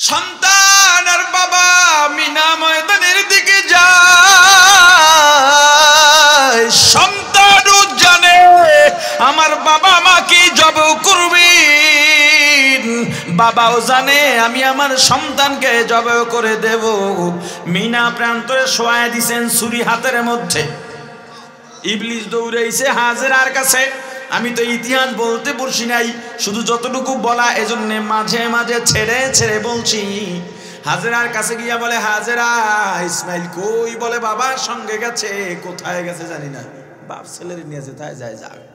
সন্তান আর বাবা মিনা ময়দানের দিকে যায়। সন্তানও জানে আমার বাবা মাকে জবাই করবেন, বাবাও জানে আমি আমার সন্তানকে জবাই করে দেব। মিনা প্রান্তরে শোয়া দিছেন ছুরি হাতের মধ্যে। ইবলিস দৌড়াইছে হাজেরার কাছে। আমি তো ইতিহাস বলতে বলছি নাই, শুধু যতটুকু বলা এজন্য মাঝে মাঝে ছেড়ে ছেড়ে বলছি। হাজেরার কাছে গিয়া বলে, হাজেরা ইসমাইল কই? বলে বাবার সঙ্গে গেছে। কোথায় গেছে জানি না, বাপ ছেলের নিয়ে যেতে যায়, যাক।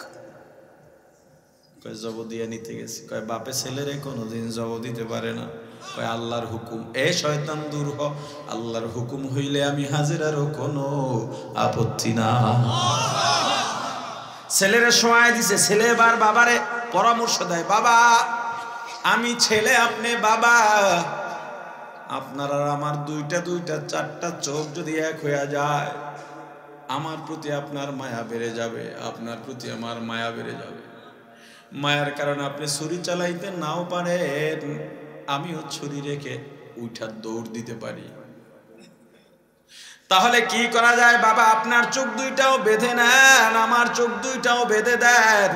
কয় জব দিয়ে নিতে গেছে। কয় বাপে ছেলেরে কোনোদিন জব দিতে পারে না। কয় আল্লাহর হুকুম। এ শয়তান দূর হ, আল্লাহর হুকুম হইলে আমি হাজেরারও কোনো আপত্তি না। ছেলেরে শোয়ায় দিছে। ছেলে এবার বাবারে পরামর্শ দেয়, বাবা আমি ছেলে, আপনি বাবা, আপনার আর আমার দুইটা চারটা চোখ যদি এক হইয়া যায়, আমার প্রতি আপনার মায়া বেড়ে যাবে, আপনার প্রতি আমার মায়া বেড়ে যাবে। মায়ার কারণে আপনি ছুরি চালাইতে নাও পারেন, আমিও ছুরি রেখে উঠা দৌড় দিতে পারি। তাহলে কি করা যায়? বাবা আপনার চোখ দুইটাও বেঁধে নেন, আমার চোখ দুইটাও বেঁধে দেন।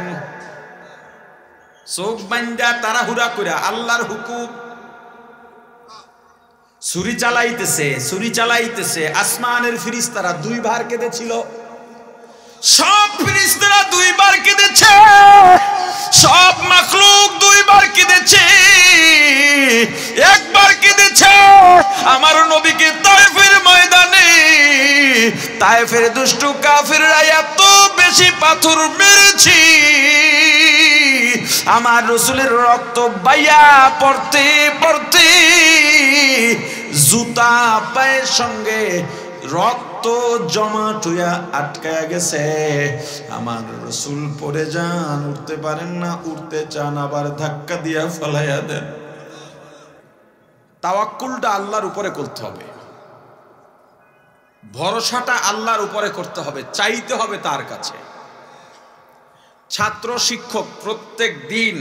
চোখ বান্ধা তাড়াহুড়া করে আল্লাহর হুকুম। ছুরি চালাইতেছে। আসমানের ফেরেশতারা দুইবার কেঁদেছিল। সব ফেরেশতারা দুইবার কেঁদেছে, সব মাখলুক দুইবার কেঁদেছে। একবার কেঁদেছে আমার নবীকে তায়েফের ময়দানে। তায়েফের দুষ্ট কাফিররা এত বেশি পাথর মেরেছি, আমার রাসূলের রক্ত বাইয়া পড়তে পড়তে জুতা পায়ের সঙ্গে রক্ত জমাট হইয়া আটকায়া গেছে। আমার রাসূল পড়ে যান, উঠতে পারেন না, উঠতে চান আবার ধাক্কা দিয়া ফলাইয়া দেন। তাওয়াক্কুলটা আল্লাহর উপরে করতে হবে, ভরসাটা আল্লাহর উপরে করতে হবে, চাইতে হবে তার কাছে। ছাত্র শিক্ষক প্রত্যেক দিন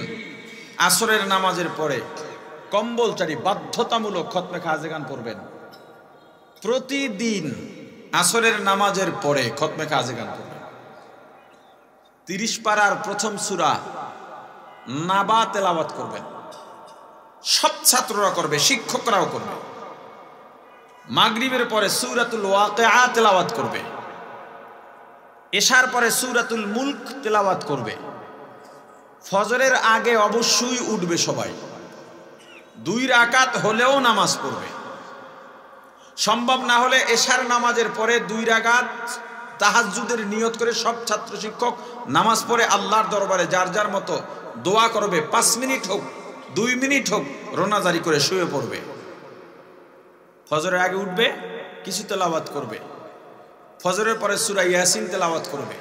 আসরের নামাজের পরে কম্বলচারী বাধ্যতামূলক খতমে খাজেগান পড়বেন। প্রতিদিন আসরের নামাজের পরে খতমে খাজেগান পড়বেন। 30 পারার প্রথম সূরা নাবা তেলাওয়াত করবেন। সব ছাত্ররা করবে, শিক্ষকরাও করবে। মাগরিবের পরে সূরাতুল ওয়াকিআ তেলাওয়াত করবে। এশার পরে সূরাতুল মুলক তেলাওয়াত করবে। ফজরের আগে অবশ্যই উঠবে সবাই। 2 রাকাত হলেও নামাজ পড়বে। সম্ভব না হলে এশার নামাজের পরে 2 রাকাত তাহাজ্জুদের নিয়ত করে সব ছাত্র শিক্ষক নামাজ পড়ে আল্লাহর দরবারে যার যার মতো দোয়া করবে। 5 মিনিট হোক, 2 মিনিট হোক, রোনাজারি করে শুয়ে পড়বে। ফজরের আগে উঠবে, কিছু তেলাওয়াত করবে। ফজরের পরে সূরা ইয়াসিন তেলাওয়াত করবে।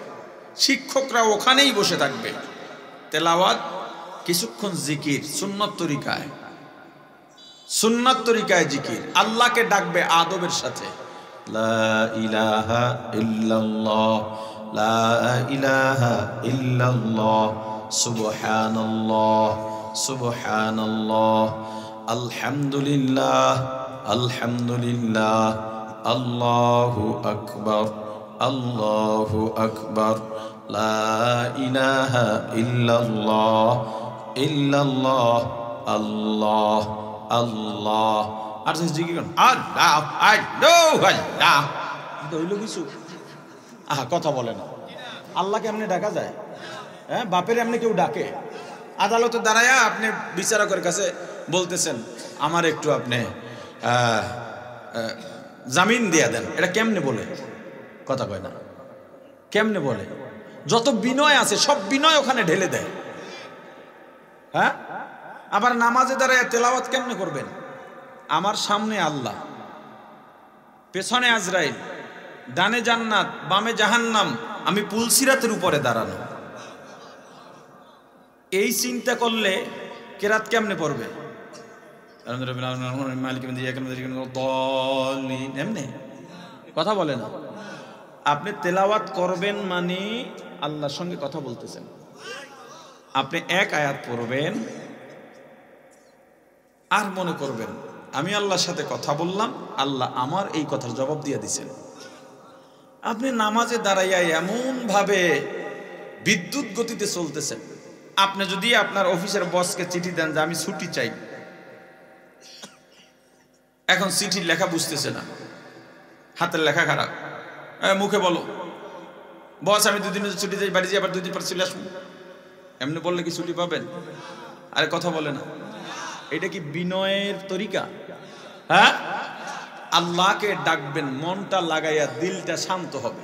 শিক্ষকরা ওখানেই বসে থাকবে। তেলাওয়াত, কিছুক্ষণ জিকির, সুন্নাত তরিকায় জিকির। আল্লাহকে ডাকবে আদবের সাথে, লা ইলাহা ইল্লাল্লাহ, লা ইলাহা ইল্লাল্লাহ, সুবহানাল্লাহ, সুবহানাল্লাহ, আলহামদুলিল্লাহ, আলহামদুলিল্লাহ, আল্লাহু আকবার, আল্লাহু আকবার, লা ইলাহা ইল্লাল্লাহ, ইল্লাল্লাহ, আল্লাহ আল্লাহ। আর জিকির করুন, আল্লাহ আল্লাহ। হইল কিছু? আহা, কথা বলে না। আল্লাহকে এমনি ডাকা যায়? হ্যাঁ, বাপের এমনি কেউ ডাকে? আদালতে দাঁড়ায়া আপনি বিচারকের কাছে বলতেছেন, আমার একটু আপনি জামিন দিয়ে দেন। এটা কেমনে বলে? কথা কয় না। কেমনে বলে? যত বিনয় আছে সব বিনয় ওখানে ঢেলে দেয়। হ্যাঁ, আবার নামাজে দাঁড়ায় তেলাওয়াত কেমনে করবেন? আমার সামনে আল্লাহ, পেছনে আজরাইল, ডানে জান্নাত, বামে জাহান্নাম, আমি পুলসিরাতের উপরে দাঁড়ানো। এই চিন্তা করলে কেরাত কেমনে পড়বে? এমনি কথা বলে না। আপনি তেলাওয়াত করবেন মানে আল্লাহর সঙ্গে কথা বলতেছেন। আপনি এক আয়াত পড়বেন আর মনে করবেন আমি আল্লাহর সাথে কথা বললাম, আল্লাহ আমার এই কথার জবাব দিয়ে দিছেন। আপনি নামাজে দাঁড়াইয়া এমন ভাবে বিদ্যুৎ গতিতে চলতেছেন। আপনি যদি আপনার অফিসের বসকে চিঠি দেন যে আমি ছুটি চাই, এখন চিঠির লেখা বুঝতেছে না, হাতের লেখা খারাপ, মুখে বলো বস আমি 2 দিনের ছুটি চাই, বাড়ি যাই, আবার 2 দিন পর চলে আসবো, এমনি বললে কি ছুটি পাবেন? আরে কথা বলে না। এটা কি বিনয়ের তরিকা? হ্যাঁ, আল্লাহকে ডাকবেন মনটা লাগাইয়া, দিলটা শান্ত হবে।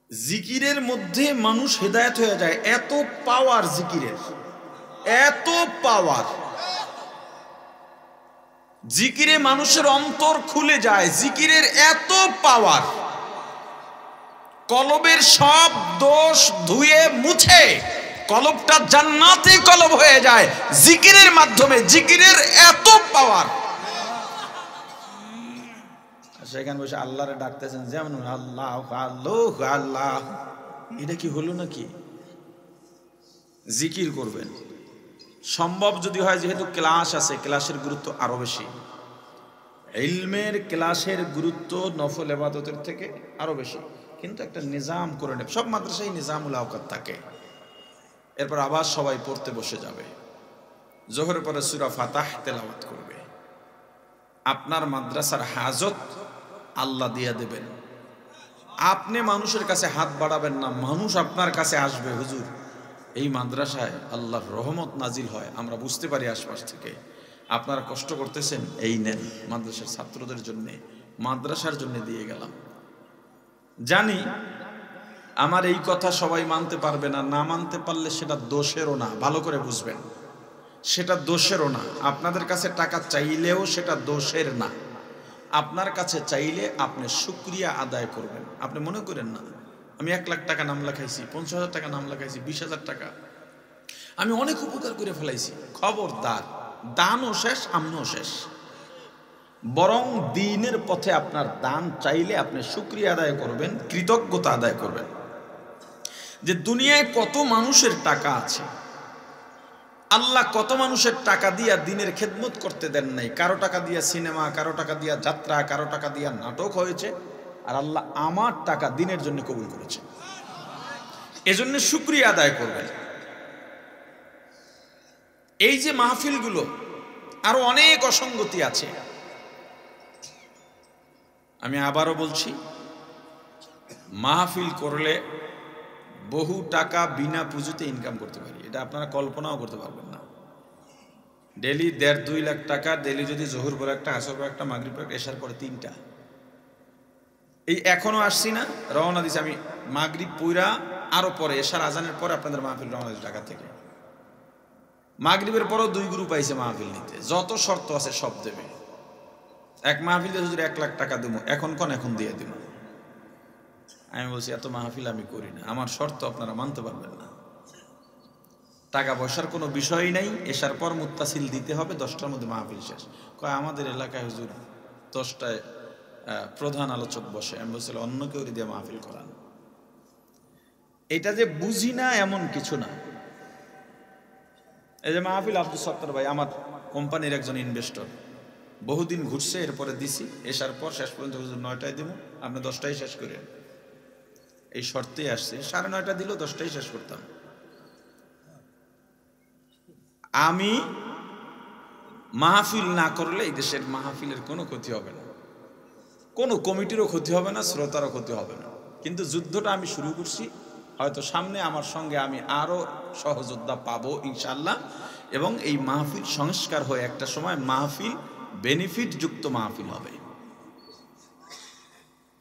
জিকিরের মধ্যে মানুষ হেদায়েত হয়ে যায়। এত পাওয়ার জিকিরের, এত পাওয়ার জিকিরে মানুষের অন্তর খুলে যায়। জিকিরের এত পাওয়ার, কলবের সব দোষ ধুয়ে মুছে কলবটা জান্নাতি কলব হয়ে যায় জিকিরের মাধ্যমে। জিকিরের এত পাওয়ার। সেখানে বসে আল্লাহরে ডাকতেছেন, যেমন আল্লাহ আল্লাহ আল্লাহ, এটা কি হলো নাকি? জিকির করবেন সম্ভব যদি হয়, যেহেতু ক্লাস আছে, ক্লাসের গুরুত্ব আরো বেশি। ইলমের ক্লাসের গুরুত্ব নফল ইবাদতের থেকে আরো বেশি, কিন্তু একটা নিজাম করে নেব। সব মাদ্রাসায় নিজামুল আওকাত থাকে। এরপর আবার সবাই পড়তে বসে যাবে, জোহরের পরে সূরা ফাতাহ তেলাওয়াত করবে। আপনার মাদ্রাসার হাজত আল্লাহ দিয়ে দেবেন। আপনি মানুষের কাছে হাত বাড়াবেন না, মানুষ আপনার কাছে আসবে, হুজুর এই মাদ্রাসায় আল্লাহর রহমত নাজিল হয়, আমরা বুঝতে পারি আশপাশ থেকে আপনারা কষ্ট করতেছেন, এই নেন মাদ্রাসার ছাত্রদের জন্য, মাদ্রাসার জন্য দিয়ে গেলাম। জানি আমার এই কথা সবাই মানতে পারবে না, না মানতে পারলে সেটা দোষেরও না, ভালো করে বুঝবেন, সেটা দোষেরও না। আপনাদের কাছে টাকা চাইলেও সেটা দোষের না। আপনার কাছে চাইলে আপনি শুকরিয়া আদায় করবেন। আপনি মনে করেন না আমি 1 লাখ টাকা নাম লেখাইছি, 50,000 টাকা নাম লেখাইছি, 20,000 টাকা আমি অনেক উপকার করে ফেলাইছি। খবরদার, দানও শেষ, আমনও শেষ। বরং দ্বীনের পথে আপনার দান চাইলে আপনি শুকরিয়া আদায় করবেন, কৃতজ্ঞতা আদায় করবেন যে দুনিয়ায় কত মানুষের টাকা আছে, আল্লাহ কত মানুষের টাকা দিয়া দ্বীনের খেদমত করতে দেন নাই। কারো টাকা দিয়া সিনেমা, কারো টাকা দিয়া যাত্রা, কারো টাকা দিয়া নাটক হয়েছে, আর আল্লাহ আমার টাকা দ্বীনের জন্য কবুল করেছে। এজন্য শুকরিয়া আদায় করবেন। এই যে মাহফিলগুলো, আরো অনেক অসঙ্গতি আছে। আমি আবারও বলছি, মাহফিল করলে বহু টাকা বিনা পুঁজিতে ইনকাম করতে পারি, এটা আপনারা কল্পনাও করতে পারবেন না। ডেলি 1.5-2 লাখ টাকা, ডেলি যদি জোহর পরে একটা, আসর পরে একটা, মাগরিব পরে, এশার পরে 3টা। এই এখনো আসছি না, রওনা দিছি আমি মাগরিব পইরা আরো পরে, এশার আজানের পরে আপনাদের মাহফিল রওনা দিছি ঢাকা থেকে। মাগরিবের পরও 2 গ্রুপ আইছে মাহফিল নিতে, যত শর্ত আছে সব দেবে। এক মাহফিলে যদি 1 লাখ টাকা দেবো, এখন দিয়ে দেবো। আমি বলছি এত মাহফিল আমি করি না, আমার শর্ত আপনারা মানতে পারবেন না। টাকা পয়সার কোনো বিষয়ই নাই, এশার পর মুত্তাসিল দিতে হবে, 10টার মধ্যে মাহফিল শেষ। কয় আমাদের এলাকায় হুজুর 10টায় প্রধান আলোচক বসে। আমি বলছিলাম অন্য কেউ দিয়ে মাহফিল করান। এটা যে বুঝি না এমন কিছু না। এই যে মাহফিল, আব্দুল সত্তার ভাই আমার কোম্পানির একজন ইনভেস্টর, বহুদিন ঘুরছে, এরপরে দিছি, এসার পর শেষ পর্যন্ত হুজুর 9টায় দিব, আপনি 10টায় শেষ করেন, এই শর্তেই আসছে। 9:30 দিল, 10টায় শেষ করতাম। আমি মাহফিল না করলে এই দেশের মাহফিলের কোনো ক্ষতি হবে না, কোনো কমিটিরও ক্ষতি হবে না, শ্রোতারও ক্ষতি হবে না। কিন্তু যুদ্ধটা আমি শুরু করছি, হয়তো সামনে আমার সঙ্গে আমি আরো সহযোদ্ধা পাবো ইনশাআল্লাহ। এবং এই মাহফিল সংস্কার হয়ে একটা সময় মাহফিল বেনিফিট যুক্ত মাহফিল হবে।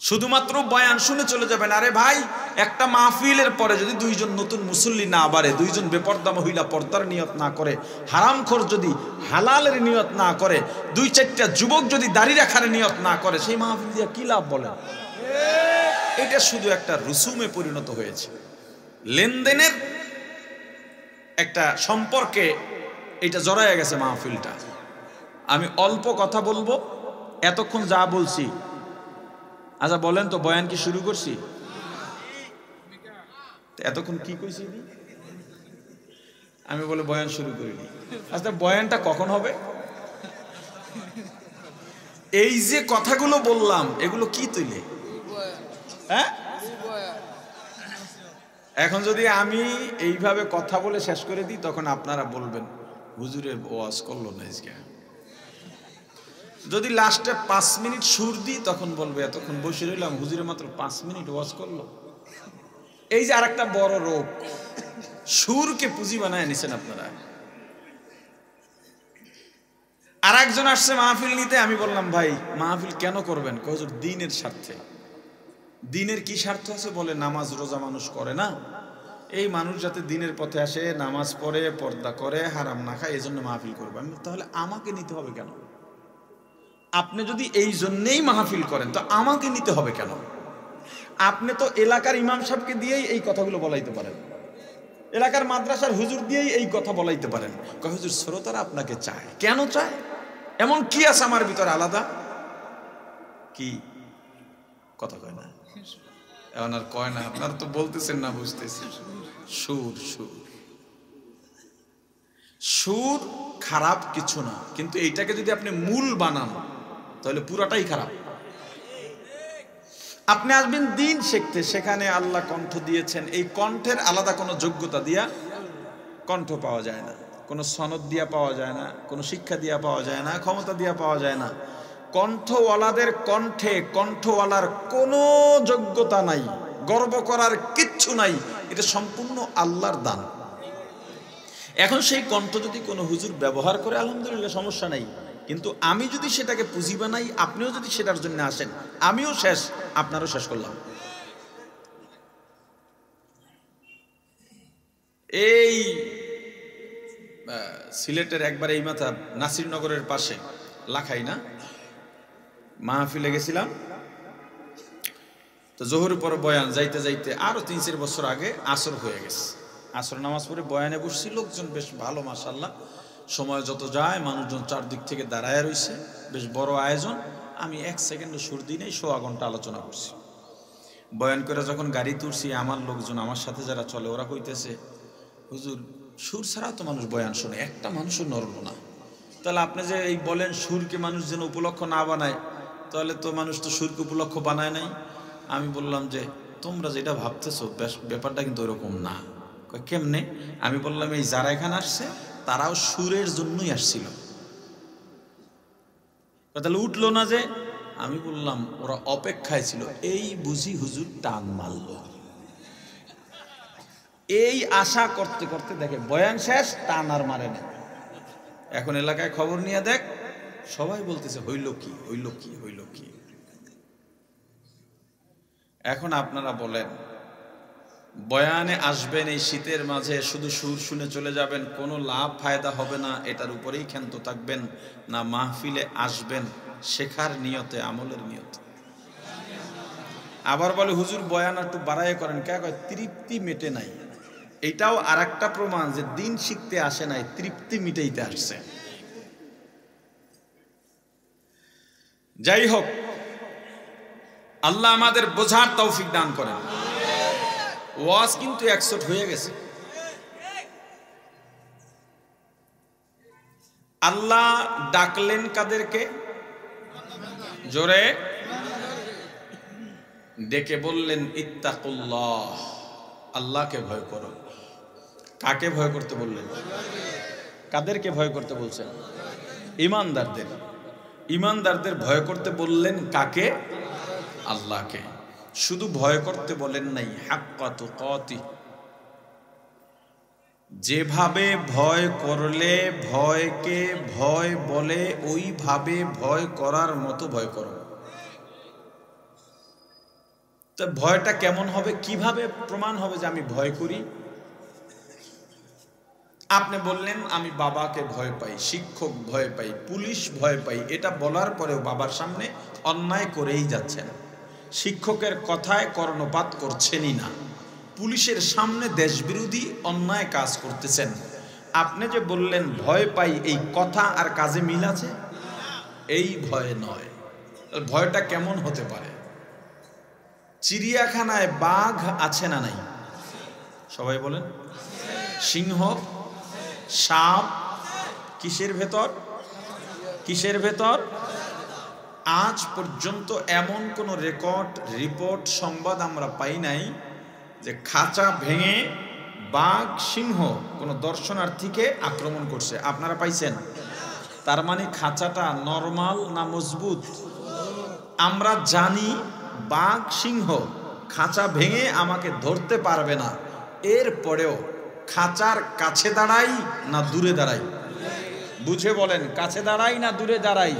শুধুমাত্র বয়ান শুনে চলে যাবেন। আরে ভাই, একটা মাহফিলের পরে যদি 2জন নতুন মুসল্লি না বাড়ে, 2জন বেপর্দা মহিলা পর্দার নিয়ত না করে, হারামখোর যদি হালালের নিয়ত না করে, 2-4টা যুবক যদি দাড়ি রাখার নিয়ত না করে, সেই মাহফিল দিয়ে কি লাভ বলেন? এটা শুধু একটা রুসুমে পরিণত হয়েছে, লেনদেনের একটা সম্পর্কে এটা জড়ায় গেছে মাহফিলটা। আমি অল্প কথা বলবো, এতক্ষণ যা বলছি। আচ্ছা বলেন তো, বয়ান কি শুরু করছি? এতক্ষণ কি কইছি? আমি বলে বয়ান শুরু করিনি। আচ্ছা বয়ানটা কখন হবে? এই যে কথাগুলো বললাম এগুলো কি তুলে, হ্যাঁ? এখন যদি আমি এইভাবে কথা বলে শেষ করে দিই তখন আপনারা বলবেন হুজুরের ওয়াজ করলো না আজকে। যদি লাস্টে 5 মিনিট সুর দিই তখন বলবে এতক্ষণ বসে রইলাম, হুজুরে মাত্র 5 মিনিট ওয়াজ করলো। এই যে আরেকটা বড় রোগ, সুরকে পুঁজি বানায় নিছেন আপনারা। আর একজন আসছে মাহফিল নিতে, আমি বললাম ভাই মাহফিল কেন করবেন? হুজুর দ্বীনের স্বার্থে। দ্বীনের কি স্বার্থ আছে? বলে নামাজ রোজা মানুষ করে না, এই মানুষ যাতে দ্বীনের পথে আসে, নামাজ পড়ে, পর্দা করে, হারাম না খায়, এই জন্য মাহফিল করবে। আমি তাহলে আমাকে নিতে হবে কেন? আপনি যদি এই জন্যেই মাহফিল করেন তো আমাকে নিতে হবে কেন? আপনি তো এলাকার ইমাম সাহেবকে দিয়েই এই কথাগুলো বলাইতে পারেন, এলাকার মাদ্রাসার হুজুর দিয়েই এই কথা বলাইতে পারেন। হুজুর শ্রোতারা আপনাকে চায়, কেন চায়? এমন কি আছে আমার ভিতরে আলাদা? কি কথা কয় না? এখন আর কয় না, আপনারা তো বলতেছেন না, বুঝতেছি। সুর সুর সুর খারাপ কিছু না, কিন্তু এইটাকে যদি আপনি মূল বানান তাহলে পুরাটাই খারাপ। আপনি আসবেন দ্বীন শিখতে, সেখানে আল্লাহ কণ্ঠ দিয়েছেন, এই কণ্ঠের আলাদা কোনো যোগ্যতা দিয়া কণ্ঠ পাওয়া যায় না, কোনো সনদ দিয়া পাওয়া যায় না, কোনো শিক্ষা দিয়া পাওয়া যায় না, ক্ষমতা দিয়া পাওয়া যায় না। কণ্ঠওয়ালাদের কণ্ঠে কণ্ঠওয়ালার কোনো যোগ্যতা নাই, গর্ব করার কিচ্ছু নাই, এটা সম্পূর্ণ আল্লাহর দান। এখন সেই কণ্ঠ যদি কোনো হুজুর ব্যবহার করে আলহামদুলিল্লাহ, সমস্যা নাই, কিন্তু আমি যদি সেটাকে পুঁজি বানাই, আপনিও যদি সেটার জন্য আসেন, আমিও শেষ, আপনারও শেষ করলাম। এই সিলেটের একবার এই মাথা নাসিরনগরের পাশে লাখাই না মাহফিলে গেছিলাম, তো জোহরের পর বয়ান যাইতে যাইতে আরো 3-4 বছর আগে আসর হয়ে গেছে। আসর নামাজ পড়ে বয়ানে বসছি, লোকজন বেশ ভালো মাশাআল্লাহ, সময় যত যায় মানুষজন চারদিক থেকে দাঁড়ায় রয়েছে, বেশ বড় আয়োজন। আমি 1 সেকেন্ডও সুর দিই নাই, 1.25 ঘন্টা আলোচনা করছি। বয়ান করে যখন গাড়ি তুলছি, আমার লোকজন, আমার সাথে যারা চলে, ওরা কইতেছে হুজুর সুর ছাড়া তো মানুষ বয়ান শোনে, একটা মানুষও নড়লো না। তাহলে আপনি যে এই বলেন সুরকে মানুষ যেন উপলক্ষ না বানায়, তাহলে তো মানুষ তো সুরকে উপলক্ষ বানায় নাই। আমি বললাম যে তোমরা যেটা ভাবতেছো ব্যাপারটা কিন্তু ওরকম না। কেমনে? আমি বললাম এই যারা এখানে আসছে তারাও সুরের জন্যই আসছিল, তাহলে উঠলো না যে? আমি বললাম ওরা অপেক্ষায় ছিল, এই বুঝি হুজুর টান মারল, এই আশা করতে করতে দেখে বয়ান শেষ, টান আর মারে না। এখন এলাকায় খবর নিয়ে দেখ, সবাই বলতেছে হইল কি, হইল কি, হইল কি। এখন আপনারা বলেন, বয়ানে আসবেন এই শীতের মাঝে, শুধু সুর শুনে চলে যাবেন, কোনো লাভ ফায়দা হবে না, এটার উপরেই ক্ষান্ত থাকবেন, না মাহফিলে আসবেন শেখার নিয়তে, আমলের নিয়তে? আবার বলে হুজুর বয়ান একটু বাড়াই করেন, কে কয় তৃপ্তি মেটে নাই। এটাও আর একটা প্রমাণ যে দিন শিখতে আসে নাই, তৃপ্তি মিটাইতে আসছে। যাই হোক, আল্লাহ আমাদের বোঝার তৌফিক দান করেন। ওয়াজ কিন্তু 100 হয়ে গেছে। আল্লাহ ডাকলেন কাদেরকে? জোরে ডেকে বললেন ইত্তাকুল্লাহ, আল্লাহকে ভয় করো। কাকে ভয় করতে বললেন? কাদেরকে ভয় করতে বলছেন? ঈমানদারদের। ঈমানদারদের ভয় করতে বললেন কাকে? আল্লাহকে। শুধু ভয় করতে বলেন নাই, হাক্কা তুকাতি, যেভাবে ভয় করলে ভয়কে ভয় বলে ওইভাবে ভয় করার মতো ভয় করো। তো ভয়টা কেমন হবে, কিভাবে প্রমাণ হবে যে আমি ভয় করি? আপনি বললেন আমি বাবাকে ভয় পাই, শিক্ষক ভয় পাই, পুলিশ ভয় পাই, এটা বলার পরেও বাবার সামনে অন্যায় করেই যাচ্ছেন, শিক্ষকের কথায় কর্ণপাত করছেনই না, পুলিশের সামনে দেশবিরোধী অন্যায় কাজ করতেছেন। আপনি যে বললেন ভয় পাই, এই কথা আর কাজে মিল আছে? এই ভয় নয়। ভয়টা কেমন হতে পারে? চিড়িয়াখানায় বাঘ আছে না নাই? সবাই বলেন। সিংহ সাপ কিসের ভেতর? কিসের ভেতর? আজ পর্যন্ত এমন কোন রিপোর্ট সংবাদ আমরা পাই নাই যে খাঁচা ভেঙে বাঘ সিংহ কোন দর্শনার্থীকে আক্রমণ করছে। আপনারা পাইছেন? তার মানে খাঁচাটা নরমাল না মজবুত? আমরা জানি বাঘ সিংহ খাঁচা ভেঙে আমাকে ধরতে পারবে না, এরপরেও খাঁচার কাছে দাঁড়াই না দূরে দাঁড়াই? বুঝে বলেন, কাছে দাঁড়াই না দূরে দাঁড়াই?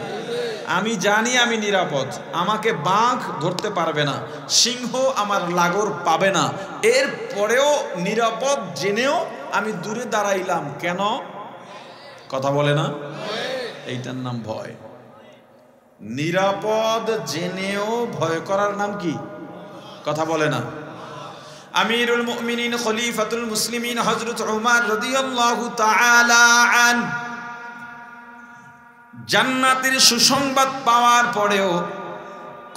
আমি জানি আমি নিরাপদ, আমাকে বাঘ ধরতে পারবে না, সিংহ আমার লাগর পাবে না, এরপরেও নিরাপদ জেনেও আমি দূরে দাঁড়াইলাম কেন? কথা বলে না? এইটার নাম ভয়। নিরাপদ জেনেও ভয় করার নাম কি? কথা বলে না? আমিরুল মুমিনিন খলিফাতুল মুসলিমিন হযরত উমর রাদিয়াল্লাহু তাআলা আন জান্নাতের সুসংবাদ পাওয়ার পরেও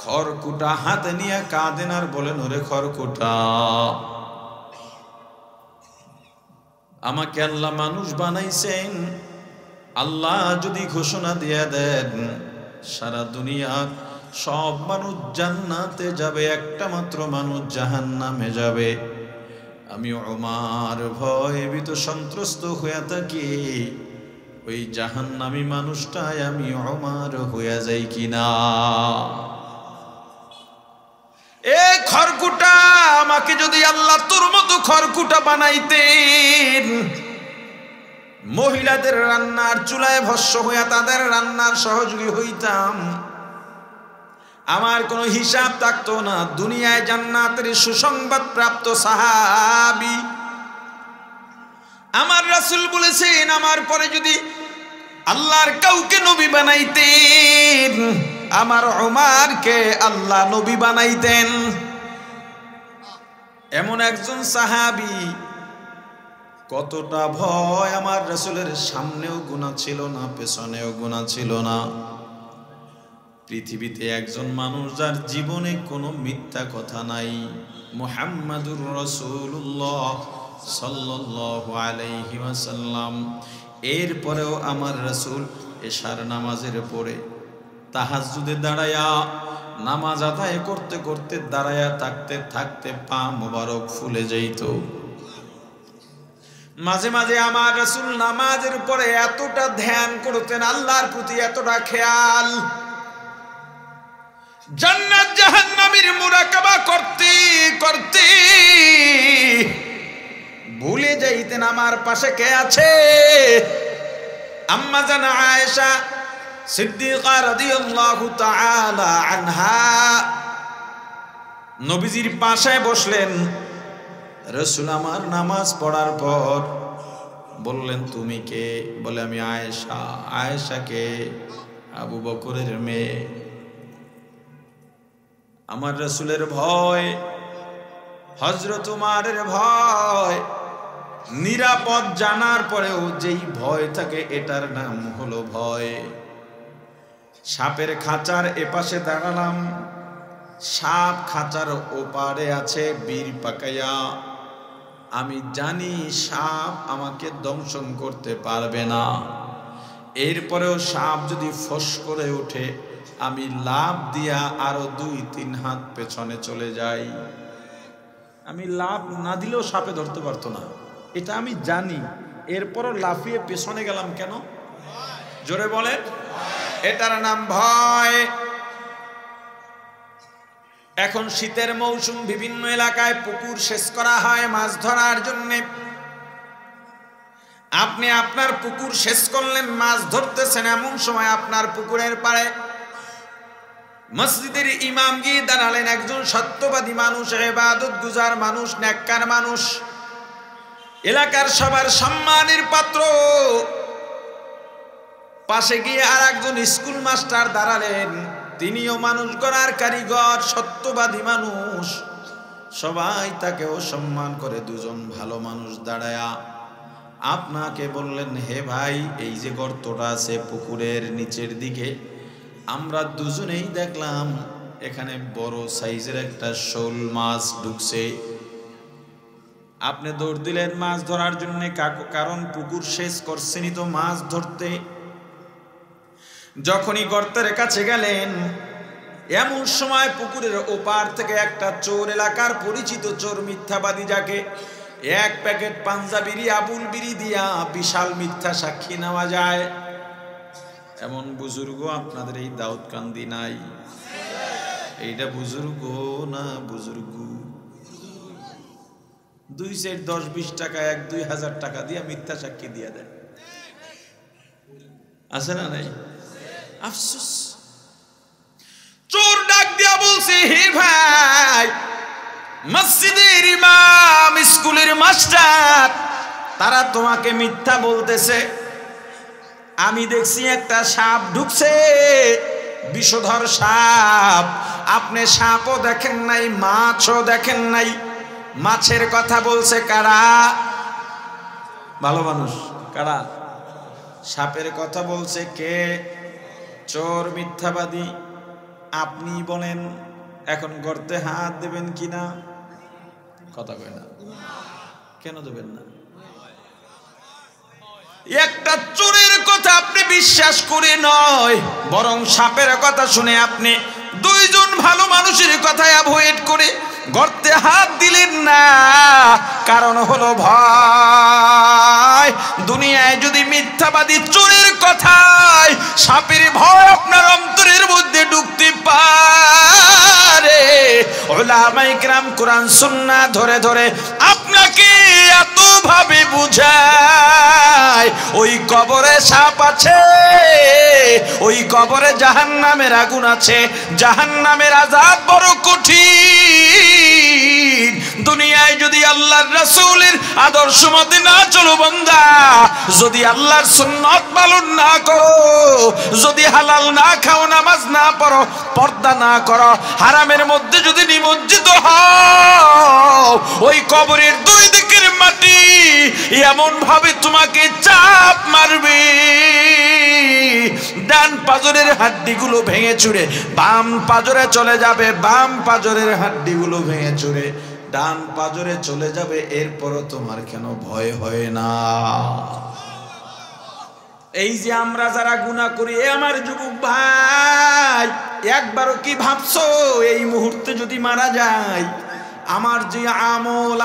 খড়কুটা হাতে নিয়ে কাঁদেন আর বলেন, ওরে খড়কুটা, আমাকে আল্লাহ মানুষ বানাইছেন, আল্লাহ যদি ঘোষণা দিয়ে দেন সারা দুনিয়া সব মানুষ জান্নাতে যাবে, একটা মাত্র মানুষ জাহান্নামে যাবে, আমি ওমর ভয়ে ভীত সন্ত্রস্ত হয়ে থাকি, ওই জাহান্নামী মানুষটাই আমি ওমর হয়ে যাই কিনা। এ খড়কুটা, আমাকে যদি আল্লাহ তোর মতো খড়কুটা বানাইতেন, মহিলাদের রান্নার চুলায় ভস্য হইয়া তাদের রান্নার সহযোগী হইতাম, আমার কোনো হিসাব থাকতো না। দুনিয়ায় জান্নাতের সুসংবাদ প্রাপ্ত সাহাবী আমার রাসূল বলেছেন, আমার পরে যদি আল্লাহর কাউকে নবী বানাইতেন, আমার ওমরকে আল্লাহ নবী বানাইতেন। এমন একজন সাহাবী, কতটা ভয়! আমার রাসূলের সামনেও গুনাহ ছিল না, পেছনেও গুনাহ ছিল না। পৃথিবীতে একজন মানুষ যার জীবনে কোনো মিথ্যা কথা নাই, মুহাম্মাদুর রাসূলুল্লাহ সাল্লাল্লাহু আলাইহি ওয়াসাল্লাম। এরপরেও আমার রাসূল এশার নামাজের পরে তাহাজ্জুদে দাঁড়ায়া নামাজ আদায় করতে করতে দাঁড়ায়া থাকতে থাকতে পা মোবারক ফুলে যাইত। মাঝে মাঝে আমার রাসূল নামাজের পরে এতটা ধ্যান করতেন, আল্লাহর প্রতি এতটা খেয়াল, জান্নাত জাহান্নামের মুরাকাবা করতে করতে ভুলে যাইতেন আমার পাশে কে আছে। আম্মা জান আয়েশা সিদ্দিকা রাদিয়াল্লাহু তাআলা আনহা নবীজির পাশে বসলেন। রাসূল আমার নামাজ পড়ার পর বললেন, তুমি কে? বলে, আমি আয়েশা। আয়েশা কে? আবু বকরের মেয়ে। আমার রাসূলের ভয়, হযরত উমরের ভয়, নিরাপদ জানার পরেও যেই ভয় থাকে এটার নাম হলো ভয়। সাপের খাঁচার এপাশে দাঁড়ালাম, সাপ খাঁচার ওপারে আছে বীর পাকাইয়া, আমি জানি সাপ আমাকে দংশন করতে পারবে না, এরপরেও সাপ যদি ফস করে ওঠে আমি লাফ দিয়া আরো 2-3 হাত পেছনে চলে যাই। আমি লাফ না দিলেও সাপে ধরতে পারতো না, এটা আমি জানি, এরপরও লাফিয়ে পেছনে গেলাম কেন? জোরে বলেন, এটার নাম ভয়। এখন শীতের মৌসুম, বিভিন্ন এলাকায় পুকুর সেচ করা হয় মাছ ধরার জন্য। আপনি আপনার পুকুর সেচ করলেন, মাছ ধরতেছেন, এমন সময় আপনার পুকুরের পাড়ে মসজিদের ইমাম গিয়ে দাঁড়ালেন, একজন সত্যবাদী মানুষ, ইবাদত গুজার মানুষ, নেককার মানুষ, এলাকার সবার সম্মানের পাত্র। পাশে গিয়ে আর একজন স্কুল মাস্টার দাঁড়ালেন, তিনিও মানুষ গড়ার কারিগর, সত্যবাদী মানুষ, সবাই তাকেও সম্মান করে। দুজন ভালো মানুষ দাঁড়ায়া আপনাকে বললেন, হে ভাই, এই যে গর্তটা আছে পুকুরের নিচের দিকে, আমরা দুজনেই দেখলাম এখানে বড় সাইজের একটা শোল মাছ ঢুকছে, আপনি দৌড় দিলেন মাছ ধরার জন্য, কারণ পুকুর শেষ করছেনই তো মাছ ধরতে। যখনই গর্তের কাছে গেলেন, এমন সময় পুকুরের ওপার থেকে একটা চোর, এলাকার পরিচিত চোর, মিথ্যাবাদী, যাকে এক প্যাকেট পাঞ্জাবিরি আবুল বিড়ি দিয়া বিশাল মিথ্যা সাক্ষী নেওয়া যায়, এমন বুজুর্গ আপনাদের এই দাউদকান্দি নাই? এইটা বুজুর্গ না বুজুর্গ? 2 সেট 10-20 টাকা, 1-2 হাজার টাকা দিয়া মিথ্যা সাক্ষী দিয়া দেন, আছে না নাই? আফসোস। চোর ডাক দিয়া বলছে, হে ভাই, মসজিদের ইমাম, স্কুলের মাস্টার, তারা তোমাকে মিথ্যা বলতেছে। আমি দেখছি একটা সাপ ঢুকছে, বিষধর সাপ। আপনি সাপও দেখেন নাই, মাছও দেখেন নাই। মাছের কথা বলছে কারা? ভালো মানুষ। কারা? সাপের কথা বলছে কে? চোর, মিথ্যাবাদী। আপনি বলেন এখন গর্তে হাত দেবেন কিনা? কথা কয় না। কেন দেবেন না? একটা চোরের কথা আপনি বিশ্বাস করে নয়, বরং সাপের কথা শুনে আপনি 2 জন ভালো মানুষের কথা অ্যাভয়েড করে গর্তে হাত দিলেন না। কারণ হলো ভয়। দুনিয়ায় যদি মিথ্যাবাদী চোরের কথায় সাপের ভয় আপনার অন্তরের মধ্যে ঢুকতে পারে, উলামায়ে কেরাম কোরআন সুন্নাহ ধরে ধরে আপনাকে এত ভাবে বুঝায়, ওই কবরে সাপ আছে, ওই কবরে জাহান্নামের আগুন আছে, জাহান্নামের আযাব বড় কঠিন। দুনিয়ায় যদি আল্লাহর রাসূলের আদর্শ মতে না চলো বান্দা, যদি আল্লাহর সুন্নাত পালন না করো, যদি হালাল না খাও, নামাজ না পড়ো, পর্দা না করো, হারামের মধ্যে যদি নিমজ্জিত হও, ওই কবরের 2 দিকের মাটি এমন ভাবে তোমাকে চাপ মারবে, ডান পাজরের হাড্ডিগুলো ভেঙে চুরে বাম পাজরে চলে যাবে, বাম পাজরের হাড্ডিগুলো ভেঙে চুরে ডান পাজরে চলে যাবে। এরপরও তোমার কেন ভয় হয় না? এই যে আমরা যারা গুনাহ করি, আমার যুবক ভাই, একবারও কি ভাবছো এই মুহূর্তে যদি মারা যায়, আমার যে আমল,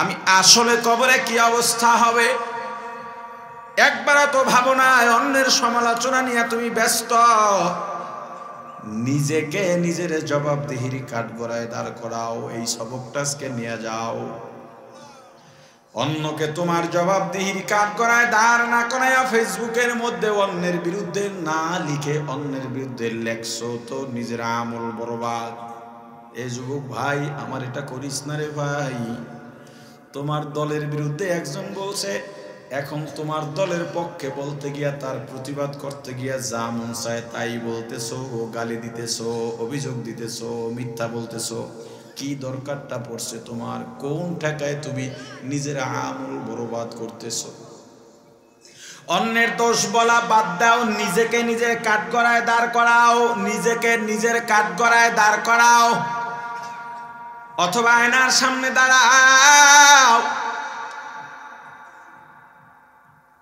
আমি আসলে কবরে কি অবস্থা হবে? একবারও তো ভাবো না। অন্যের সমালোচনা নিয়ে তুমি ব্যস্ত, নিজেকে নিজের জবাবদিহির কাঠগড়ায় দাঁড় করাও। এই সবকটা আজকে নিয়ে যাও। অন্যকে তোমার জবাবদিহির কাঠগড়ায় দাঁড় না করায়া ফেসবুকের মধ্যে অন্যের বিরুদ্ধে না লিখে অন্যের বিরুদ্ধে লেখছো তো নিজের আমল বরবাদ। এ যুবক ভাই, আমার এটা করিস না রে ভাই। তোমার দলের বিরুদ্ধে একজন বলছে, এখন তোমার দলের পক্ষে বলতে গিয়া, তার প্রতিবাদ করতে গিয়া যা মন চায় তাই বলতেছো, গালি দিতেছো, অভিযোগ দিতেছো, মিথ্যা বলতেছো। কি দরকারটা পড়ছে তোমার? কোন ঠেকায় তুমি নিজের আমল বরবাদ করতেছো? অন্যের দোষ বলা বাদ দাও, নিজেকে নিজের কাঠগড়ায় দাঁড় করাও, নিজেকে নিজের কাঠগড়ায় দাঁড় করাও, অথবা আয়নার সামনে দাঁড়াও।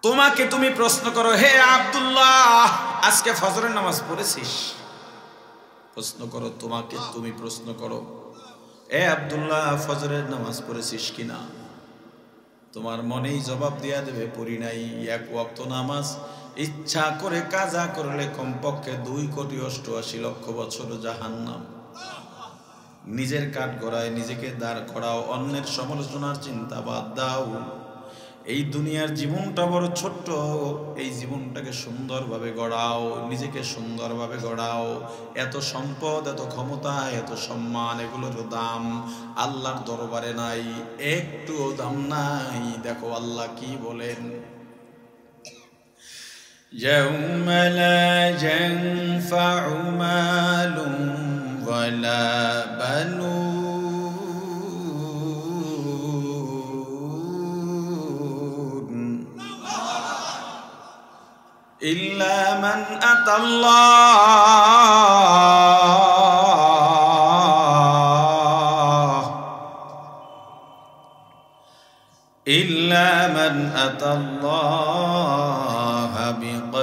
তোমাকে তুমি প্রশ্ন করো, হে আব্দুল্লাহ, আজকে ফজরের নামাজ পড়েছিস? প্রশ্ন করো, তোমাকে তুমি প্রশ্ন করো, এ আব্দুল্লাহ, ফজরের নামাজ পড়েছিস কিনা? তোমার মনেই জবাব দিয়া দেবে, পড়ি নাই। 1 ওয়াক্ত নামাজ ইচ্ছা করে কাজা করলে কমপক্ষে 2,88,00,000 বছর জাহান্নাম। নিজের কাঠগড়ায় নিজেকে দাঁড় করাও, অন্যের সমালোচনার চিন্তা বাদ দাও। এই দুনিয়ার জীবনটা বড় ছোট্ট, এই জীবনটাকে সুন্দরভাবে গড়াও, নিজেকে সুন্দরভাবে গড়াও। এত সম্পদ, এত ক্ষমতা, এত সম্মান, এগুলোর দাম আল্লাহর দরবারে নাই, একটুও দাম নাই। দেখো আল্লাহ কি বলেন, ইয়াউমা লা ইয়ানফাউ মালুন ওয়ালা বানুন ইল্লা মান আতাল্লাহ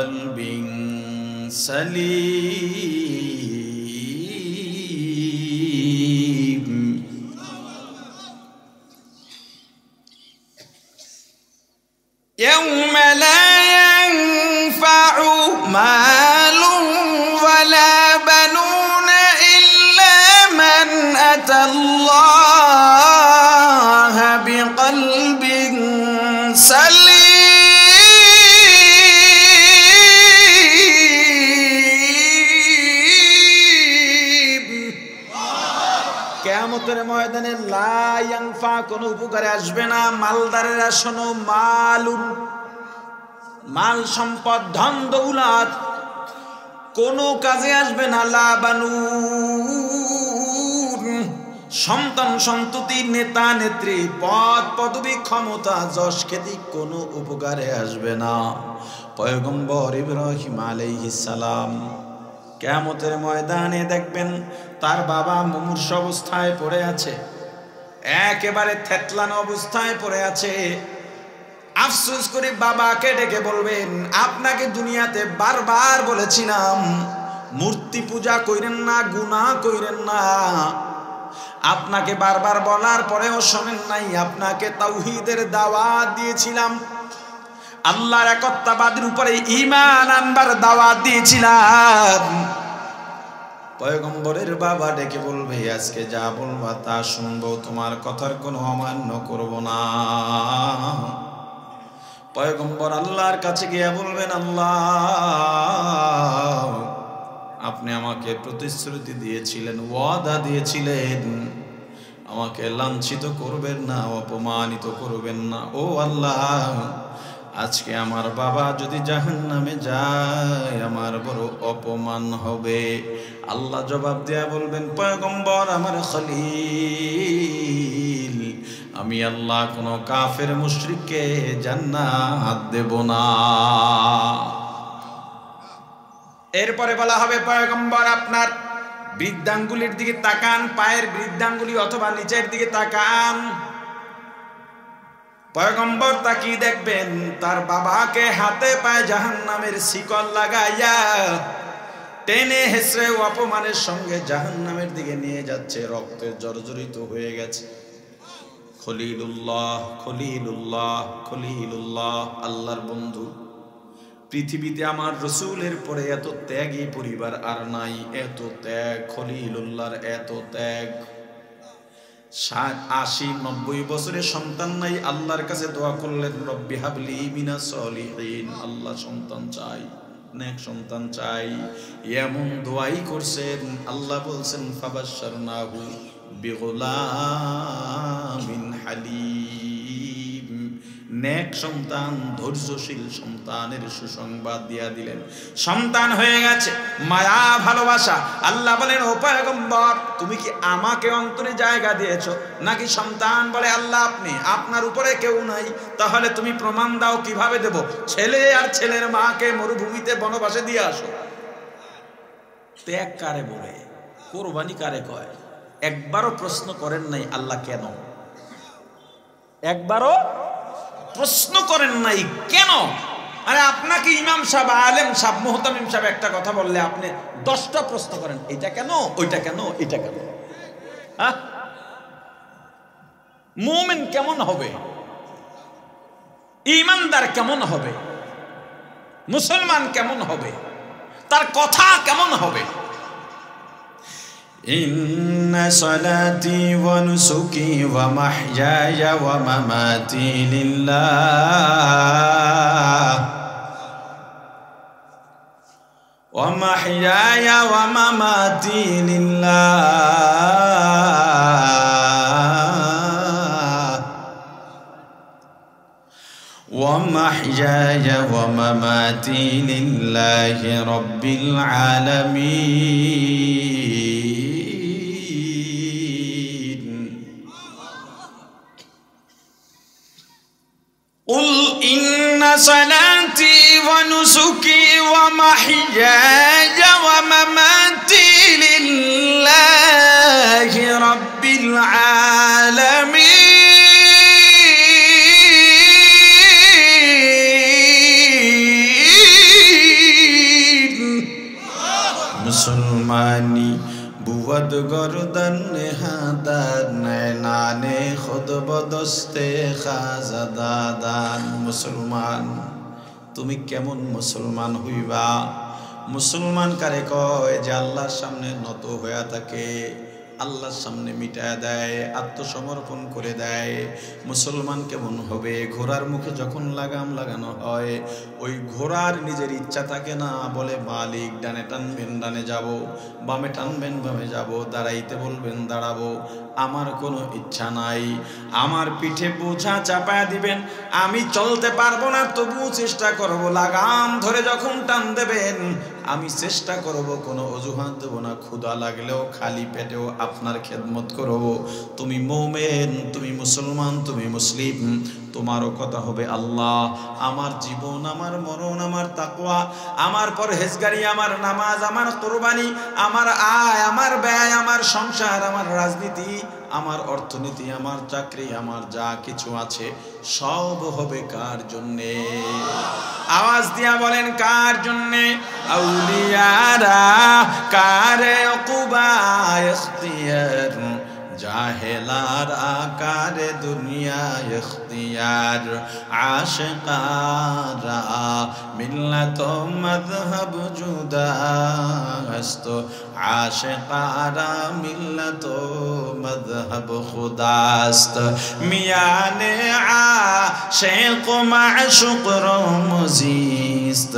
বিকলবিন সালিম। ইয়াউমা লা ইয়ানফাউ মালুন ওয়ালা বানুনা ইল্লা মান আতাল্লাহা বিকলবিন সালিম। কিয়ামতের ময়দানে লা ইয়ানফা, কোনো উপকারে আসবে না। মালদারেরা শোনো, মালুন, মাল সম্পদ ধন দৌলত কোনো কাজে আসবে না। লা বানুন, সন্তান সন্ততি, নেতা নেত্রী, পদ পদবী, ক্ষমতা, যশ খ্যাতি কোনো উপকারে আসবে না। পয়গম্বর ইব্রাহিম আলাইহিস সালাম কিয়ামতের ময়দানে দেখবেন তার বাবা মুমূর্ষু অবস্থায় পড়ে আছে, একেবারে থেতলানো অবস্থায় পড়ে আছে। আফসোস করে বাবাকে ডেকে বলবেন, আপনাকে দুনিয়াতে বারবার বলেছিলাম মূর্তি পূজা কইরেন না, গুনাহ কইরেন না। আপনাকে বারবার বলার পরেও শোনেন নাই। আপনাকে তাওহীদের দাওয়াত দিয়েছিলাম, আল্লাহর একত্ববাদের উপরে ঈমান আনবার দাওয়াত দিয়েছিলাম। পয়গম্বরের বাবা ডেকে বলবে, আজকে যা বলবা তা শুনবো, তোমার কথার কোনো অমান্য করব না। পয়গম্বর আল্লাহর কাছে গিয়ে বলবেন, আল্লাহ, আপনি আমাকে প্রতিশ্রুতি দিয়েছিলেন, ওয়াদা দিয়েছিলেন, আমাকে লাঞ্ছিত করবেন না, অপমানিত করবেন না। ও আল্লাহ, আজকে আমার বাবা যদি জাহান্নামে যায় আমার বড় অপমান হবে। আল্লাহ জবাব দেয়া বলবেন, পয়গম্বর আমার খলিল, আমি আল্লাহ কোনো কাফের মুশরিককে জান্নাত দেব না। এরপরে বলা হবে, পয়গম্বর আপনার বৃদ্ধাঙ্গুলির দিকে তাকান, পায়ের বৃদ্ধাঙ্গুলি অথবা নিচের দিকে তাকান। পয়গম্বর তাকিয়ে দেখবেন তার বাবাকে হাতে পায়ে জাহান্নামের শিকল লাগাইয়া টেনে হেসড়ে অপমানের সঙ্গে জাহান্নামের দিকে নিয়ে যাচ্ছে, রক্তে জর্জরিত হয়ে গেছে। খলিলুল্লাহ, খলিলুল্লাহ, খলিলুল্লাহ, আল্লাহর বন্ধু। পৃথিবীতে আমার রসুলের পরে এত ত্যাগী পরিবার আর নাই, এত ত্যাগ, খলিলুল্লাহর এত ত্যাগ। 80-90 বছরের সন্তান নাই, আল্লাহর কাছে দোয়া করলেন, রব্বি হাবলি মিনাস সলিহিন, আল্লাহ সন্তান চাই, নেক সন্তান চাই। এমন দোয়াই করছেন, আল্লাহ বলছেন ফাবাশশারনাহু বিগুলামিন হালিম, নেক সন্তান, ধৈর্যশীল সন্তানের সুসংবাদ দিয়া দিলেন। সন্তান হয়ে গেছে, মায়া ভালোবাসা। আল্লাহ বলেন, ও পয়গম্বর, তুমি কি আমাকে অন্তরে জায়গা দিয়েছো নাকি সন্তান? বলে, আল্লাহ আপনি, আপনার উপরে কেউ নাই, তাহলে তুমি প্রমাণ দাও, কিভাবে দেব? ছেলে আর ছেলের মাকে মরুভূমিতে বনবাসে দিয়ে আসো। ত্যাগ কারে বলে, কোরবানি কারে কয়? একবারও প্রশ্ন করেন নাই আল্লাহ কেন? একবারও প্রশ্ন করেন নাই কেন? আরে আপনাকে ইমাম সাহেব, আলেম সাহেব, মুহতামিম সাহেব একটা কথা বললে আপনি 10টা প্রশ্ন করেন, এটা কেন, ওইটা কেন, এটা কেন? মুমিন কেমন হবে? ঈমানদার কেমন হবে? মুসলমান কেমন হবে? তার কথা কেমন হবে? ইন্না সালাতি ওয়া নুসুকি ওয়া মাহইয়ায়া ওয়া মামাতি লিল্লাহ ওয়া মাহইয়ায়া ওয়া মামাতি লিল্লাহ ওয়া মাহইয়ায়া ওয়া মামাতি লিল্লাহি রাব্বিল আলামিন। قل إن صلاتي ونسكي ومحياي ومماتي لله رب العالمين बद गर्दन हादान नाने खुद बदस्ते खाजादादान। मुसलमान তুমি কেমন মুসলমান হইবা? মুসলমান কারে কয় যে আল্লাহর সামনে নত হয়ে থাকে, আল্লাহর সামনে মিটায় দেয়, আত্মসমর্পণ করে দেয়। মুসলমান কেমন হবে? ঘোড়ার মুখে যখন লাগাম লাগানো হয়, ওই ঘোড়ার নিজের ইচ্ছা থাকে না, বলে মালিক ডানে টানবেন ডানে যাব, বামে টানবেন বামে যাব, দাঁড়াইতে বলবেন দাঁড়াবো, আমার কোনো ইচ্ছা নাই। আমার পিঠে বোঝা চাপায় দিবেন, আমি চলতে পারবো না, তবুও চেষ্টা করব। লাগাম ধরে যখন টান দেবেন, আমি চেষ্টা করব, কোনো অজুহাত দেব না, ক্ষুধা লাগলেও খালি পেটেও আপনার খেদমত করব। তুমি মুমিন, তুমি মুসলমান, তুমি মুসলিম, তোমারও কথা হবে আল্লাহ। আমার জীবন, আমার মরণ, আমার তাকওয়া, আমার পরহেজগারি, আমার নামাজ, আমার কুরবানি, আমার আয়, আমার ব্যয়, আমার সংসার, আমার রাজনীতি, আমার অর্থনীতি, আমার চাকরি, আমার যা কিছু আছে সব হবে কার জন্যে? আওয়াজ দিয়া বলেন কার জন্যে? আউলিয়ারা কারে উকুবা ইখতিয়ার, জাহেলারা কারে দুনিয়া ইখতিয়ার, আশিকারা মিল্লাত মাযহাব জুদাস্ত, আশিকারা মিল্লাত মাযহাব খুদাস্ত। মিয়ানে আশিক মাশুক রমজিস্ত,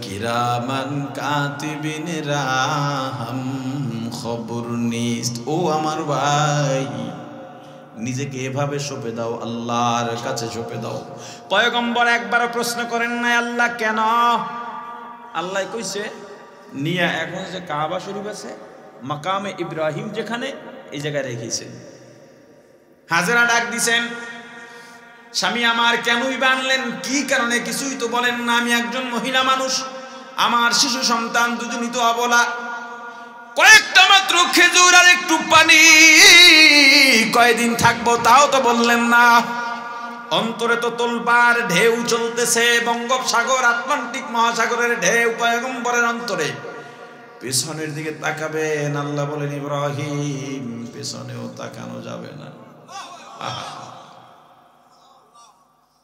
কিরামান কাতিবিন রাহম খবর নিস্ত। ও আমার ভাই, নিজেকে এভাবে সঁপে দাও, আল্লাহর কাছে সঁপে দাও। পয়গম্বর একবার প্রশ্ন করেন না আল্লাহ কেন? আল্লাহ কইছে নিয়া এখন যে কাবা শরীফ আছে, মাকামে ইব্রাহিম যেখানে, এই জায়গায় রেখেছেন। হাজেরা ডাক দিছেন, স্বামী আমার কেনই বানলেন, কি কারণে? কিছুই তো বলেন না। আমি একজন মহিলা মানুষ, আমার শিশু সন্তান দুজনই তো অবলা, কয়েকটা মাত্র খেজুর আর একটু পানি, কয়দিন থাকবো তাও তো বললেন না। অন্তরে তো তোলপাড় ঢেউ চলতেছে, বঙ্গোপসাগর, আটলান্টিক মহাসাগরের ঢেউ পয়গম্বরের অন্তরে। পেছনের দিকে তাকাবেন, আল্লাহ বলেন ইব্রাহিম পেছনেও তাকানো যাবে না।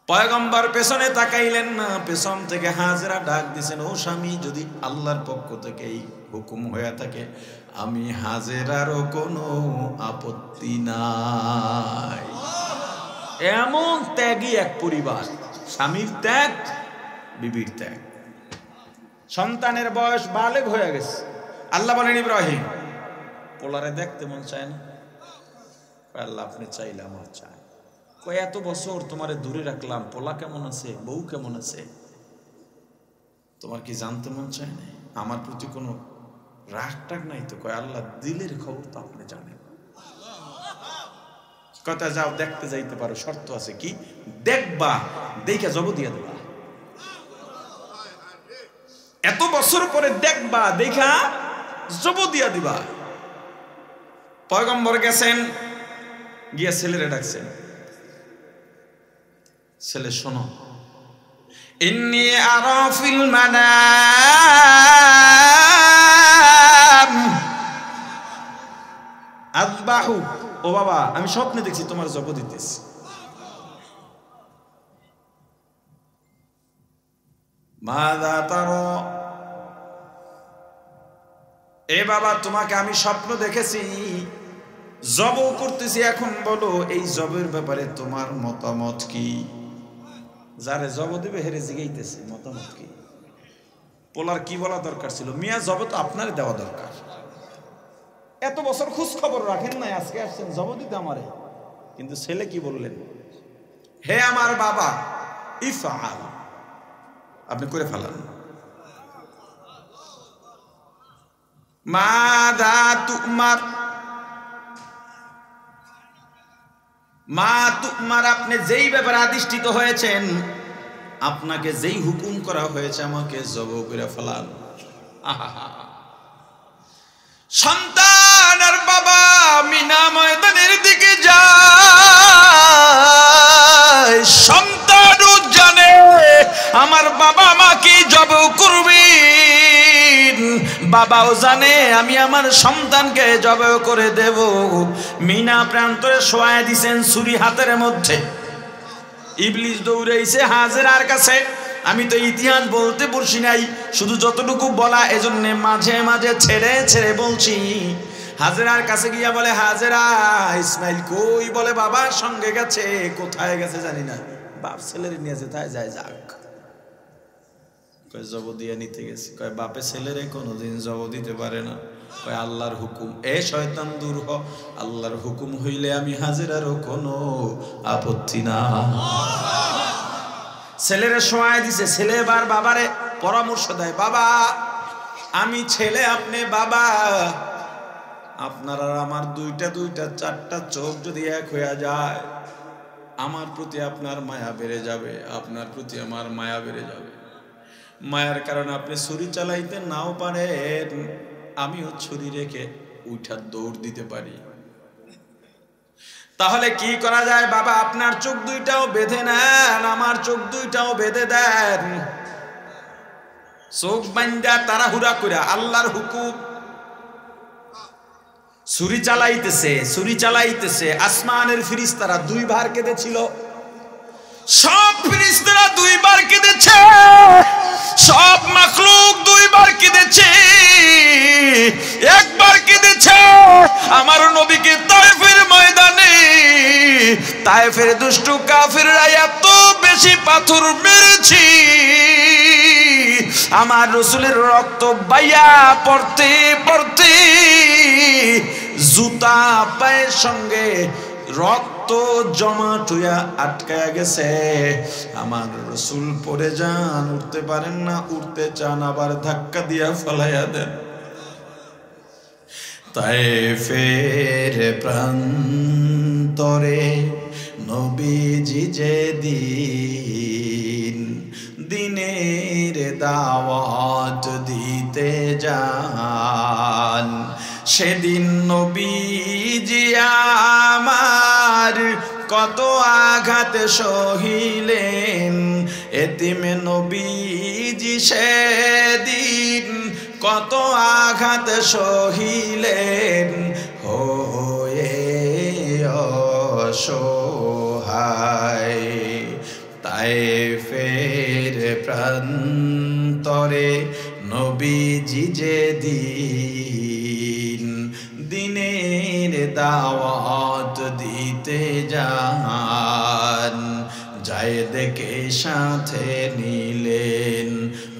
পয়গম্বর পেছনে তাকাইলেন না, পেছন থেকে হাজেরা ডাক দিছেন, ও স্বামী যদি আল্লাহর পক্ষ থেকে এই হুকুম হয়ে থাকে, আমি হাজেরারও কোনো আপত্তি নাই। এমন ত্যাগী এক পরিবার, স্বামীর ত্যাগ, বিবির ত্যাগ। সন্তানের বয়স বালেগ হয়ে গেছে। আল্লাহ বলেন ইব্রাহিম পোলারে দেখতে মন চায় না? আল্লাহ আপনি চাইলে আমার চায়। কয় এত বছর তোমারে দূরে রাখলাম, পোলা কেমন আছে, বউ কেমন আছে, তোমার কি জানতে মন চায় না? আমার প্রতি কোনো রাগ টাগ নাই তো? কয় আল্লাহ দিলের খবর তো আপনি জানেন। কথা যাও দেখতে যাইতে পারো, শর্ত আছে। কি দেখবা? দেখে জব দিয়া দেবা। এত বছর পরে দেখবা, দেখা জব দিয়া দিবা। পয়গম্বর গেছেন, গিয়া ছেলেরে ডাকছেন, ছেলে শোনো, ইন্নী আরা ফিল মানাম আযবাহু, ও বাবা আমি স্বপ্নে দেখছি তোমার জব দিতেছি। মাযা তারা, এ বাবা তোমাকে আমি স্বপ্ন দেখেছি, জব করতেছি, এখন বলো এই জবের ব্যাপারে তোমার মতামত কি? যারে জব দিবে হেরে জিগাইতেছে মতামত কি? পোলার কি বলা দরকার ছিল? মিয়া জব তো আপনার দেওয়া দরকার। এত বছর খোঁজ খবর রাখেন নাই, আজকে আসছেন জব দিতে আমারে। কিন্তু ছেলে কি বললেন? হে আমার বাবা, ইফআল, আপনি করে ফেলান। মাযা তুমার, মা তুমার, আপনি যেই ব্যাপারে আদিষ্টিত হয়েছেন, আপনাকে যেই হুকুম করা হয়েছে, আমাকে জব করে ফেলান। সন্তান আর বাবা মিনা ময়দানের দিকে যায়, সন্তানও জানে আমার বাবা মা কি জব করবেন, বাবাও জানে আমি আমার সন্তানকে জবাই করে দেব। মিনা প্রান্তরে শোয়ায় দিছেন ছুরি হাতের মধ্যে। ইবলিস দৌড়াইছে হাজেরার কাছে। আমি তো ইতিহাস বলতে বলছি নাই, শুধু যতটুকু বলা এজন্য মাঝে মাঝে ছেড়ে ছেড়ে বলছি। হাজেরার কাছে গিয়া বলে, হাজেরা ইসমাইল কই? বলে বাবার সঙ্গে গেছে। কোথায় গেছে জানি না, বাপ ছেলের নিয়ে যেতে যায়, যাক। কয় জব দিয়া নিতে গেছে। কয় বাপে ছেলেরে কোনোদিন জব দিতে পারে না। কয় আল্লাহর হুকুম। এ শয়তান দূর হ, আল্লাহর হুকুম হইলে আমি হাজেরারও কোনো আপত্তি না। ছেলেরে শোয়ায় দিছে। ছেলে এবার বাবারে পরামর্শ দেয়, বাবা আমি ছেলে, আপনি বাবা, আপনার আর আমার দুইটা চারটা চোখ যদি এক হইয়া যায়, আমার প্রতি আপনার মায়া বেড়ে যাবে, আপনার প্রতি আমার মায়া বেড়ে যাবে। মায়ার কারণে আপনি ছুরি চালাইতে নাও পারেন, আমিও ছুরি রেখে উঠা দৌড় দিতে পারি। তাহলে কি করা যায় বাবা? আপনার চোখ দুইটাও বেঁধে নেন, আমার চোখ দুইটাও বেঁধে দেন। চোখ বান্ধা তাড়াহুড়া কইরা আল্লাহর হুকুম। ছুরি চালাইতেছে। আসমানের ফেরেশতারা দুইবার কেঁদেছিল। সব ফেরেশতারা দুইবার কেঁদেছে, সব মাখলুক দুইবার কেঁদেছে। একবার কেঁদেছে আমার নবীকে তায়েফের ময়দানে। তায়েফের দুষ্টু কাফিররা এত বেশি পাথর মেরেছি, আমার রাসূলের রক্ত বাইয়া পড়তে পড়তে জুতা পায়ের সঙ্গে রক্ত জমাট হইয়া আটকায়া গেছে। আমার রাসূল পড়ে যান, উঠতে পারেন না, উঠতে চান আবার ধাক্কা দিয়া ফলাইয়া দেন। তায়েফের প্রান্তরে নবীজি যেদিন দিনের দাওয়াত দিতে যান, সেদিন নবীজি আমার কত আঘাত সহিলেন। এতিম নবীজি সেদিন কত আঘাত সহিলেন, হয়ে অসহায়। তায়েফের প্রান্তরে নবীজি যেদিন দিনের দাওয়াত দিতে যান, যায় দেখে সাথে নিলেন,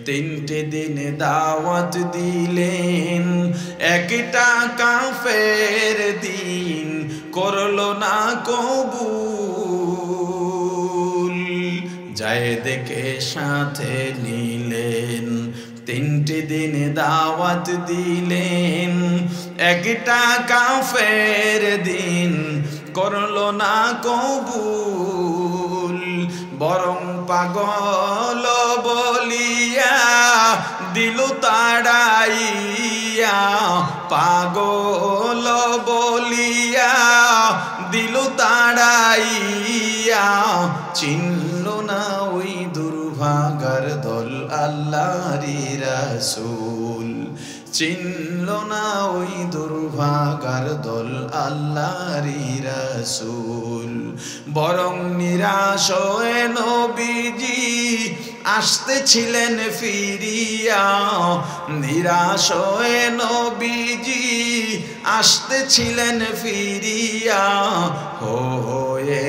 3টে দিন দাওয়াত দিলেন। একটা কাফের দিন করলো না কবুল, যায় দেখে সাথে নিলেন। 3টে দিন দাওয়াত দিলেন, একটা কাফের দিন করলো না কবুল। বরং পাগল বলিয়া দিল তাড়াইয়া, পাগল বলিয়া দিল তাড়াইয়া। চিনল না ওই দুর্ভাগার দল আল্লাহরি রাসূল, চিনল না ওই দুর্ভাগার দল আল্লাহরি রাসূল। বরং নিরাশ হয়ে নবীজি আসতেছিলেন ফিরিয়া, নিরাশ হয়ে নবীজি আসতেছিলেন ফিরিয়া, হয়ে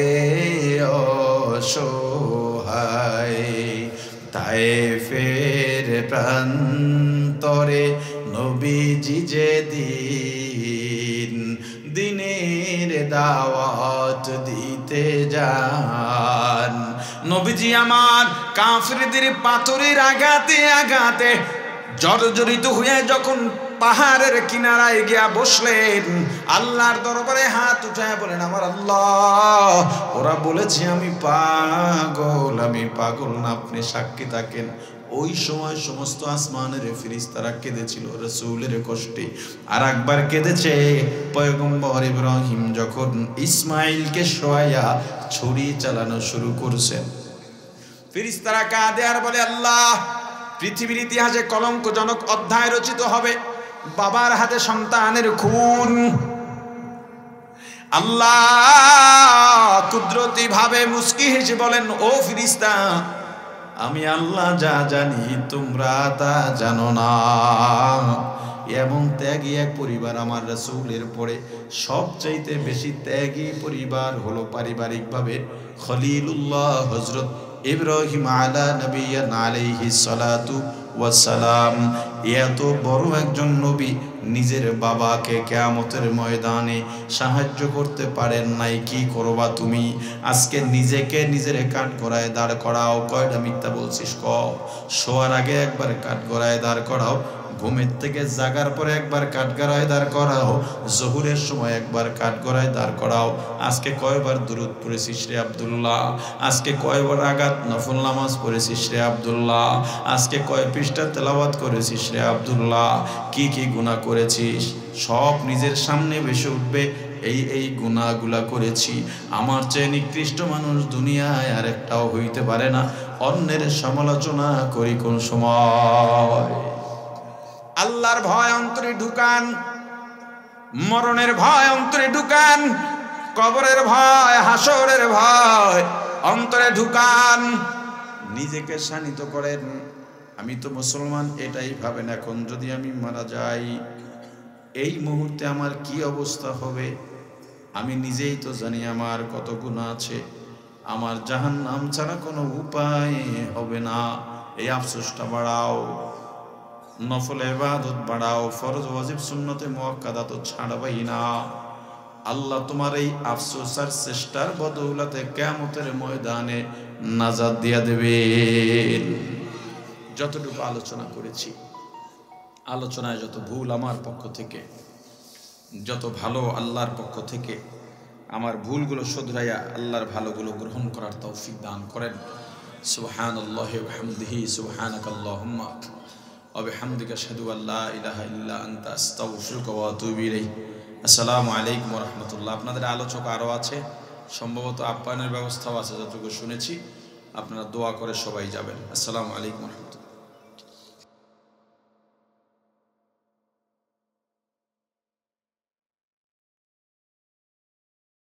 অসহায়। তায়েফের প্রান্তরে নবীজি যেদিন দিনের দাওয়াত দিতে যান, নবীজি আমার কাফিরদের পাথরের আঘাতে আঘাতে জর্জরিত হয়ে যখন পাহাড়ের কিনারায় গিয়া বসলেন, আল্লাহর দরবারে হাত উঠায় বলেন, আমার আল্লাহ, ওরা বলেছে আমি পাগল না, আপনি সাক্ষী থাকেন। ওই সময় সমস্ত আসমানের ফেরেশতারা কেঁদেছিল রাসূলের কষ্টে। আর একবার কেঁদেছে পয়গম্বর ইব্রাহিম যখন ইসমাইলকে শোয়াইয়া ছুরি চালানো শুরু করছেন। ফেরেশতারা কাঁদে আর বলে, আল্লাহ, পৃথিবীর ইতিহাসে কলঙ্কজনক অধ্যায় রচিত হবে, বাবার হাতে সন্তানের খুন। আল্লাহ কুদরতি ভাবে মুস্কি হেসে বলেন, ও ফেরেশতা, আমি আল্লাহ যা জানি তোমরা তা জানো না। এমন ত্যাগী এক পরিবার আমার রাসূলের পরে সবচাইতে বেশি ত্যাগী পরিবার হলো পারিবারিকভাবে খলিলুল্লাহ হযরত ইব্রাহিম আলা নবিয়্যিনা আলাইহিস সালাতু ওয়াস সালাম। এত বড় একজন নবী নিজের বাবাকে কিয়ামতের ময়দানে সাহায্য করতে পারেন নাই, কি করবা তুমি? আজকে নিজেকে নিজের কাঠগড়ায় দাঁড় করাও। কয়টা মিথ্যা বলছিস ক? শোয়ার আগে একবার কাঠগড়ায় দাঁড় করাও, ঘুমের থেকে জাগার পরে একবার কাঠগড়ায় দাঁড় করাও, জোহরের সময় একবার কাঠগড়ায় দাঁড় করাও। আজকে কয়বার দুরূদ পড়েছিস রে আব্দুল্লাহ? আজকে কয়বার রাকাত নফল নামাজ পড়েছিস রে আব্দুল্লাহ? আজকে কয় পৃষ্ঠা তেলাওয়াত করেছিস রে আব্দুল্লাহ? কি কি গুনাহ করেছিস? সব নিজের সামনে ভেসে উঠবে, এই গুনাহগুলা করেছি। আমার চেয়ে নিকৃষ্ট মানুষ দুনিয়ায় আর একটাও হইতে পারে না। অন্যের সমালোচনা করি কোন সময়? আল্লাহর ভয় অন্তরে ঢুকান, মরণের ভয় অন্তরে ঢুকান, কবরের ভয়, হাসরের ভয় অন্তরে ঢুকান, নিজেকে শানিত করেন। আমি তো মুসলমান, এটাই ভাবেন এখন যদি আমি মারা যাই এই মুহূর্তে আমার কি অবস্থা হবে। আমি নিজেই তো জানি আমার কত গুনাহ আছে, আমার জাহান্নাম ছাড়া কোনো উপায় হবে না। এই আফসোসটা বাড়াও, নফল ইবাদত বাড়াও, ফরজ ওয়াজিব সুন্নতে মুআক্কাদা তো ছাড়বাই না। আল্লাহ তোমার এই আফসোস আর চেষ্টার বদৌলতে কিয়ামতের ময়দানে নাজাত দিয়া দেবেন। যতটুকু আলোচনা করেছি, আলোচনায় যত ভুল আমার পক্ষ থেকে, যত ভালো আল্লাহর পক্ষ থেকে, আমার ভুলগুলো শুধরাইয়া আল্লাহর ভালোগুলো গ্রহণ করার তৌফিক দান করেন। সুবহানাল্লাহি ওয়া বিহামদিহি, সুবহানাকাল্লাহুম্মা ওয়া বিহামদিকা আশহাদু আল্লা ইলাহা ইল্লা আনতা আস্তাগফিরুকা ওয়া আতুবু ইলাইক। আসসালামু আলাইকুম ওয়া রাহমাতুল্লাহ। আপনাদের আলোচক আরও আছে, সম্ভবত আপ্যায়নের ব্যবস্থাও আছে যতটুকু শুনেছি। আপনারা দোয়া করে সবাই যাবেন। আসসালামু আলাইকুম ওয়া রাহমাতুল্লাহ।